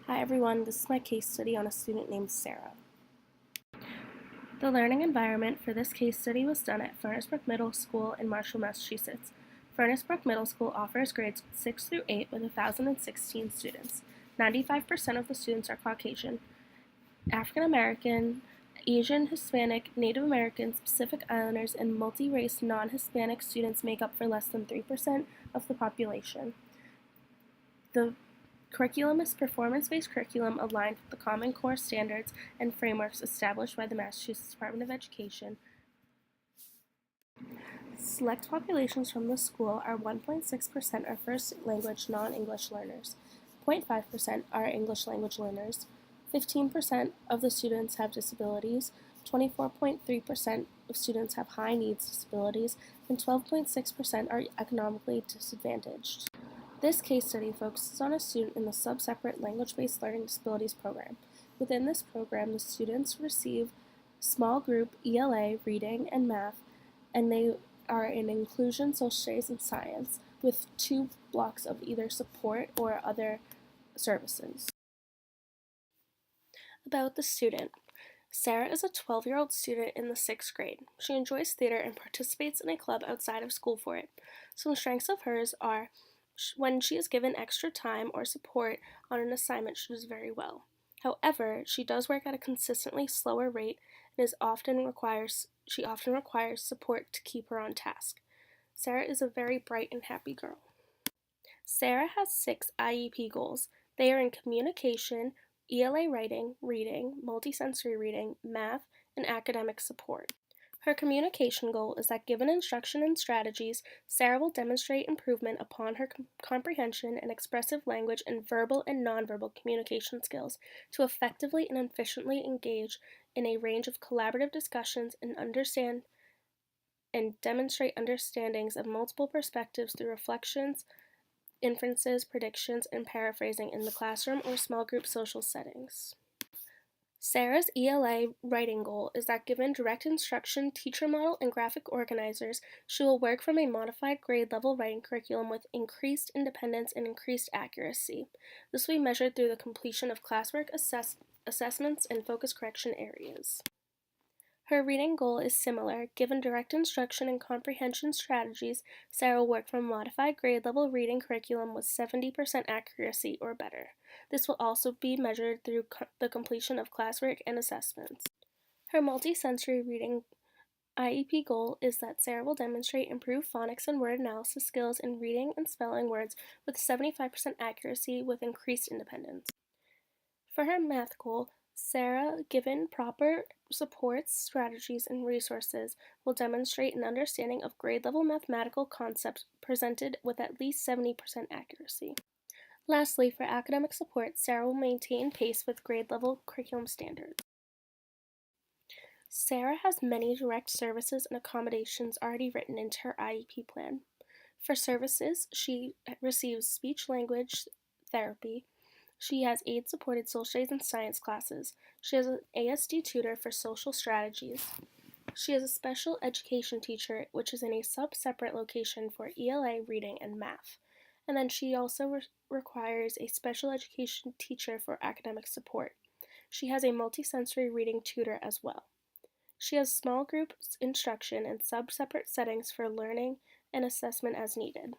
Hi everyone, this is my case study on a student named Sarah. The learning environment for this case study was done at Furnace Brook Middle School in Marshall, Massachusetts. Furnace Brook Middle School offers grades 6 through 8 with 1,016 students. 95% of the students are Caucasian, African American, Asian, Hispanic, Native Americans, Pacific Islanders, and multi-race non-Hispanic students make up for less than 3% of the population. The curriculum is performance-based curriculum aligned with the Common Core standards and frameworks established by the Massachusetts Department of Education. Select populations from the school are 1.6% are first language non-English learners, 0.5% are English language learners, 15% of the students have disabilities, 24.3% of students have high needs disabilities, and 12.6% are economically disadvantaged. This case study focuses on a student in the sub-separate language-based learning disabilities program. Within this program, the students receive small group ELA, reading, and math, and they are in inclusion, social studies, and science with 2 blocks of either support or other services. About the student. Sarah is a 12-year-old student in the 6th grade. She enjoys theater and participates in a club outside of school for it. Some strengths of hers are when she is given extra time or support on an assignment, she does very well. However, she does work at a consistently slower rate and she often requires support to keep her on task. Sarah is a very bright and happy girl. Sarah has 6 IEP goals. They are in communication, ELA writing, reading, multisensory reading, math, and academic support. Her communication goal is that given instruction and strategies, Sarah will demonstrate improvement upon her comprehension and expressive language and verbal and nonverbal communication skills to effectively and efficiently engage in a range of collaborative discussions and demonstrate understandings of multiple perspectives through reflections, inferences, predictions, and paraphrasing in the classroom or small group social settings. Sarah's ELA writing goal is that given direct instruction, teacher model, and graphic organizers, she will work from a modified grade level writing curriculum with increased independence and increased accuracy. This will be measured through the completion of classwork assessments and focus correction areas. Her reading goal is similar. Given direct instruction and comprehension strategies, Sarah will work from a modified grade level reading curriculum with 70% accuracy or better. This will also be measured through the completion of classwork and assessments. Her multisensory reading IEP goal is that Sarah will demonstrate improved phonics and word analysis skills in reading and spelling words with 75% accuracy with increased independence. For her math goal, Sarah, given proper supports, strategies, and resources, will demonstrate an understanding of grade-level mathematical concepts presented with at least 70% accuracy. Lastly, for academic support, Sarah will maintain pace with grade-level curriculum standards. Sarah has many direct services and accommodations already written into her IEP plan. For services, she receives speech-language therapy. She has aid-supported social studies and science classes. She has an ASD tutor for social strategies. She has a special education teacher, which is in a sub-separate location for ELA, reading, and math. And then she also requires a special education teacher for academic support. She has a multisensory reading tutor as well. She has small group instruction and sub-separate settings for learning and assessment as needed.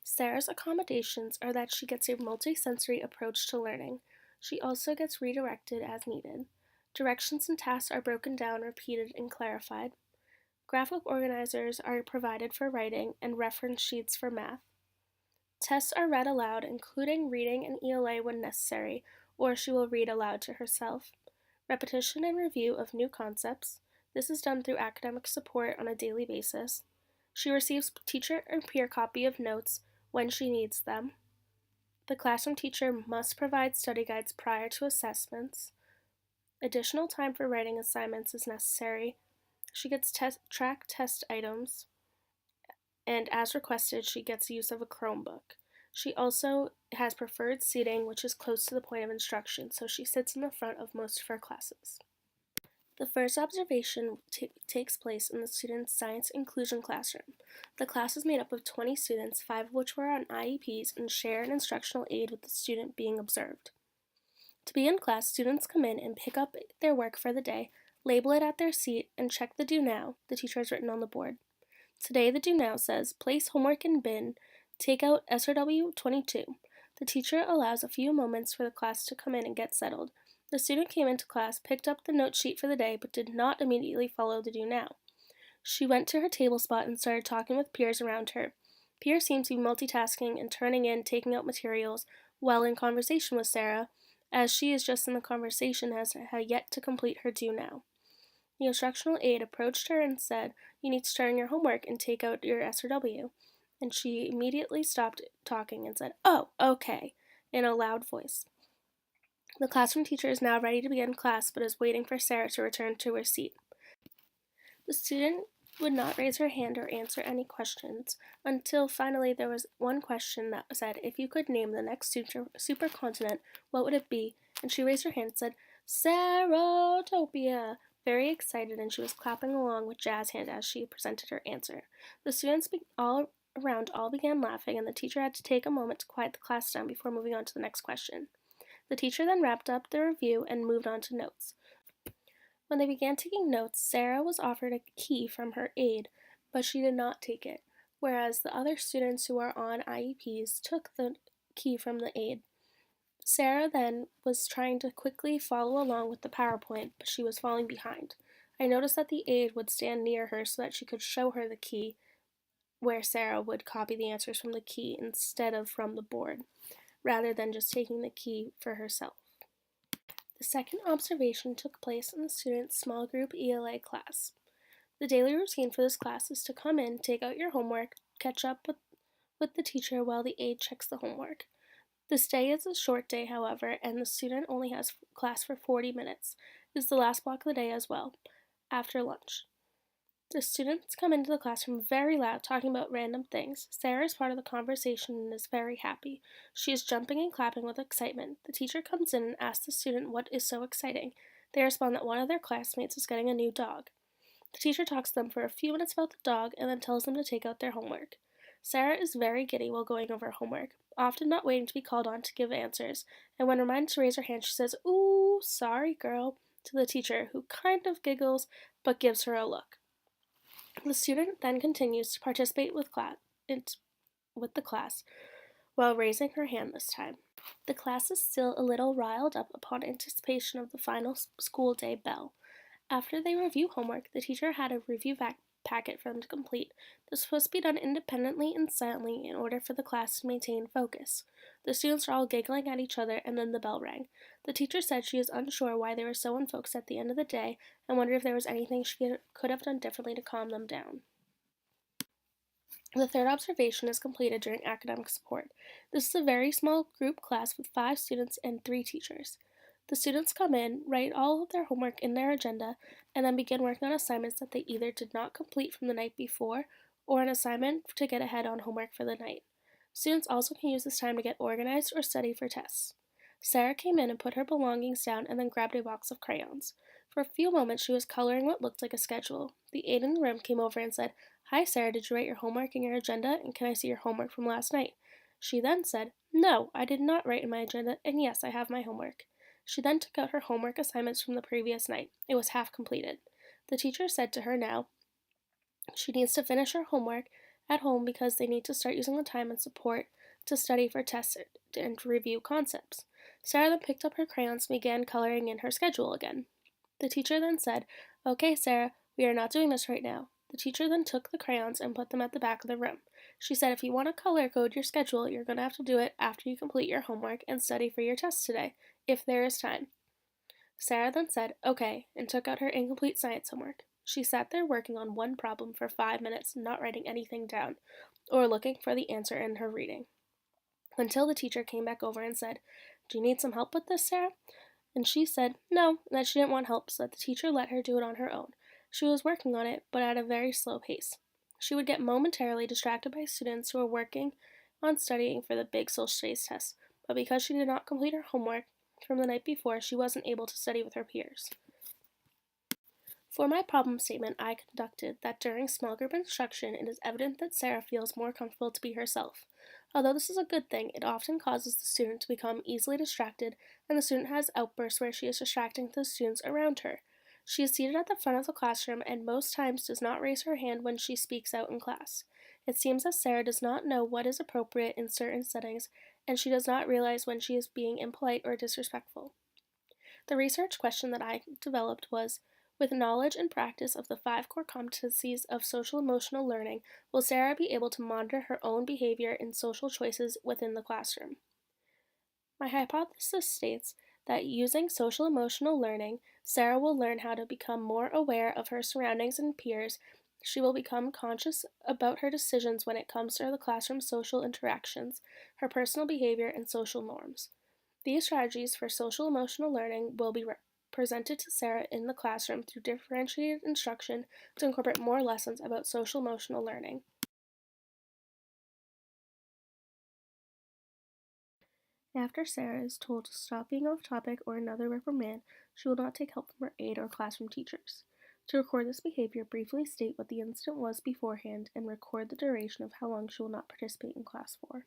Sarah's accommodations are that she gets a multisensory approach to learning. She also gets redirected as needed. Directions and tasks are broken down, repeated, and clarified. Graphic organizers are provided for writing and reference sheets for math. Tests are read aloud, including reading and ELA when necessary, or she will read aloud to herself. Repetition and review of new concepts. This is done through academic support on a daily basis. She receives teacher and peer copy of notes when she needs them. The classroom teacher must provide study guides prior to assessments. Additional time for writing assignments is necessary. She gets track test items, and as requested, she gets use of a Chromebook. She also has preferred seating, which is close to the point of instruction, so she sits in the front of most of her classes. The first observation takes place in the student's science inclusion classroom. The class is made up of 20 students, 5 of which were on IEPs, and share an instructional aid with the student being observed. To begin class, students come in and pick up their work for the day, label it at their seat, and check the do now the teacher has written on the board. Today, the do now says, place homework in bin, take out SRW 22. The teacher allows a few moments for the class to come in and get settled. The student came into class, picked up the note sheet for the day, but did not immediately follow the do now. She went to her table spot and started talking with peers around her. Peers seemed to be multitasking and turning in, taking out materials, while in conversation with Sarah, as she is just in the conversation has yet to complete her do now. The instructional aide approached her and said, "You need to turn in your homework and take out your SRW." And she immediately stopped talking and said, "Oh, okay," in a loud voice. The classroom teacher is now ready to begin class, but is waiting for Sarah to return to her seat. The student would not raise her hand or answer any questions until finally there was one question that said, "If you could name the next supercontinent, what would it be?" And she raised her hand and said, "Sarotopia," very excited, and she was clapping along with jazz hand as she presented her answer. The students all began laughing, and the teacher had to take a moment to quiet the class down before moving on to the next question. The teacher then wrapped up the review and moved on to notes. When they began taking notes, Sarah was offered a key from her aide, but she did not take it, whereas the other students who are on IEPs took the key from the aide. Sarah then was trying to quickly follow along with the PowerPoint, but she was falling behind. I noticed that the aide would stand near her so that she could show her the key, where Sarah would copy the answers from the key instead of from the board, rather than just taking the key for herself. The second observation took place in the student's small group ELA class. The daily routine for this class is to come in, take out your homework, catch up with the teacher while the aide checks the homework. This day is a short day, however, and the student only has class for 40 minutes. It is the last block of the day as well, after lunch. The students come into the classroom very loud, talking about random things. Sarah is part of the conversation and is very happy. She is jumping and clapping with excitement. The teacher comes in and asks the student what is so exciting. They respond that one of their classmates is getting a new dog. The teacher talks to them for a few minutes about the dog and then tells them to take out their homework. Sarah is very giddy while going over homework, often not waiting to be called on to give answers, and when reminded to raise her hand, she says, "Ooh, sorry, girl," to the teacher, who kind of giggles but gives her a look. The student then continues to participate with the class while raising her hand this time. The class is still a little riled up upon anticipation of the final school day bell. After they review homework, the teacher had a review packet for them to complete. This was supposed to be done independently and silently in order for the class to maintain focus. The students were all giggling at each other, and then the bell rang. The teacher said she is unsure why they were so unfocused at the end of the day and wondered if there was anything she could have done differently to calm them down. The third observation is completed during academic support. This is a very small group class with 5 students and 3 teachers. The students come in, write all of their homework in their agenda, and then begin working on assignments that they either did not complete from the night before or an assignment to get ahead on homework for the night. Students also can use this time to get organized or study for tests. Sarah came in and put her belongings down and then grabbed a box of crayons. For a few moments, she was coloring what looked like a schedule. The aide in the room came over and said, "Hi, Sarah, did you write your homework in your agenda, and can I see your homework from last night?" She then said, "No, I did not write in my agenda, and yes, I have my homework." She then took out her homework assignments from the previous night. It was half completed. The teacher said to her now, she needs to finish her homework at home because they need to start using the time and support to study for tests and to review concepts. Sarah then picked up her crayons and began coloring in her schedule again. The teacher then said, "Okay, Sarah, we are not doing this right now." The teacher then took the crayons and put them at the back of the room. She said, "If you want to color code your schedule, you're going to have to do it after you complete your homework and study for your test today, if there is time." Sarah then said, "Okay," and took out her incomplete science homework. She sat there working on one problem for 5 minutes, not writing anything down, or looking for the answer in her reading, until the teacher came back over and said, "Do you need some help with this, Sarah?" And she said no, that she didn't want help, so that the teacher let her do it on her own. She was working on it, but at a very slow pace. She would get momentarily distracted by students who were working on studying for the big social studies test, but because she did not complete her homework from the night before, she wasn't able to study with her peers. For my problem statement, I conducted that during small group instruction, it is evident that Sarah feels more comfortable to be herself. Although this is a good thing, it often causes the student to become easily distracted, and the student has outbursts where she is distracting the students around her. She is seated at the front of the classroom and most times does not raise her hand when she speaks out in class. It seems that Sarah does not know what is appropriate in certain settings, and she does not realize when she is being impolite or disrespectful. The research question that I developed was, with knowledge and practice of the 5 core competencies of social emotional learning, will Sarah be able to monitor her own behavior in social choices within the classroom? My hypothesis states that using social emotional learning, Sarah will learn how to become more aware of her surroundings and peers. She will become conscious about her decisions when it comes to the classroom social interactions, her personal behavior, and social norms. These strategies for social emotional learning will be presented to Sarah in the classroom through differentiated instruction to incorporate more lessons about social emotional learning. After Sarah is told to stop being off topic or another reprimand, she will not take help from her aide or classroom teachers. To record this behavior, briefly state what the incident was beforehand and record the duration of how long she will not participate in class for.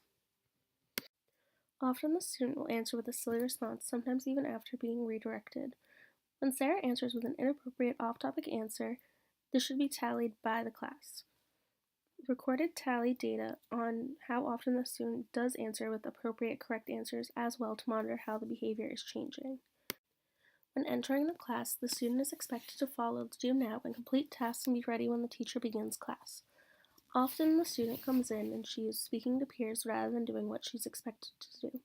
Often the student will answer with a silly response, sometimes even after being redirected. When Sarah answers with an inappropriate off-topic answer, this should be tallied by the class. Recorded tally data on how often the student does answer with appropriate correct answers as well to monitor how the behavior is changing. When entering the class, the student is expected to follow the do now and complete tasks and be ready when the teacher begins class. Often the student comes in and she is speaking to peers rather than doing what she's expected to do.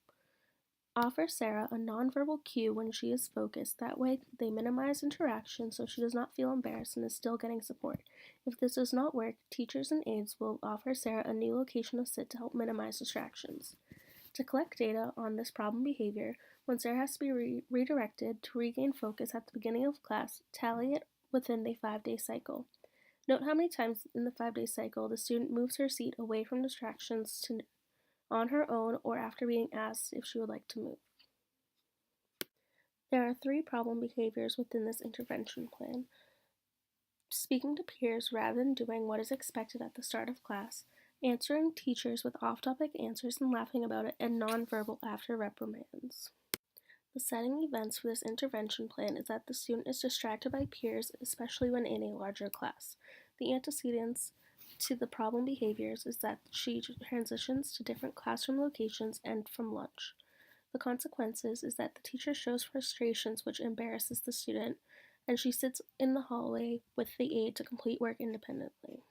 Offer Sarah a nonverbal cue when she is focused. That way, they minimize interaction so she does not feel embarrassed and is still getting support. If this does not work, teachers and aides will offer Sarah a new location to sit to help minimize distractions. To collect data on this problem behavior, when Sarah has to be redirected to regain focus at the beginning of class, tally it within the 5-day cycle. Note how many times in the 5-day cycle the student moves her seat away from distractions to on her own or after being asked if she would like to move. There are 3 problem behaviors within this intervention plan: speaking to peers rather than doing what is expected at the start of class, answering teachers with off-topic answers and laughing about it, and nonverbal after reprimands. The setting events for this intervention plan is that the student is distracted by peers, especially when in a larger class. The antecedents to the problem behaviors is that she transitions to different classroom locations and from lunch. The consequences is that the teacher shows frustrations which embarrasses the student, and she sits in the hallway with the aide to complete work independently.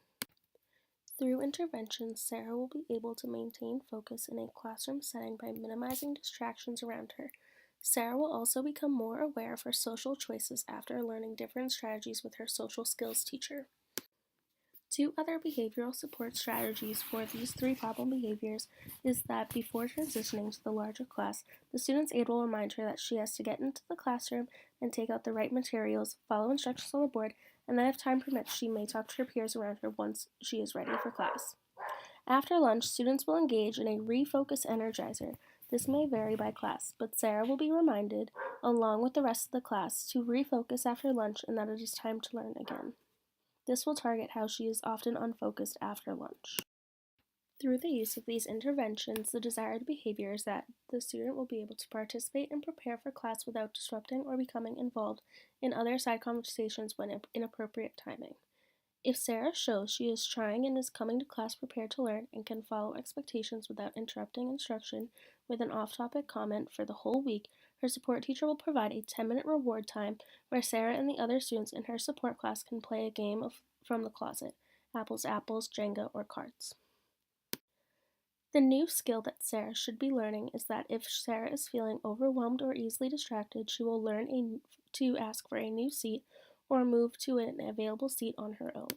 Through interventions, Sarah will be able to maintain focus in a classroom setting by minimizing distractions around her. Sarah will also become more aware of her social choices after learning different strategies with her social skills teacher. 2 other behavioral support strategies for these 3 problem behaviors is that before transitioning to the larger class, the student's aide will remind her that she has to get into the classroom and take out the right materials, follow instructions on the board, and that if time permits, she may talk to her peers around her once she is ready for class. After lunch, students will engage in a refocus energizer. This may vary by class, but Sarah will be reminded, along with the rest of the class, to refocus after lunch and that it is time to learn again. This will target how she is often unfocused after lunch. Through the use of these interventions, the desired behavior is that the student will be able to participate and prepare for class without disrupting or becoming involved in other side conversations when inappropriate timing. If Sarah shows she is trying and is coming to class prepared to learn and can follow expectations without interrupting instruction with an off-topic comment for the whole week, her support teacher will provide a 10-minute reward time where Sarah and the other students in her support class can play a game of From the Closet, Apples to Apples, Jenga, or Cards. The new skill that Sarah should be learning is that if Sarah is feeling overwhelmed or easily distracted, she will learn to ask for a new seat or move to an available seat on her own.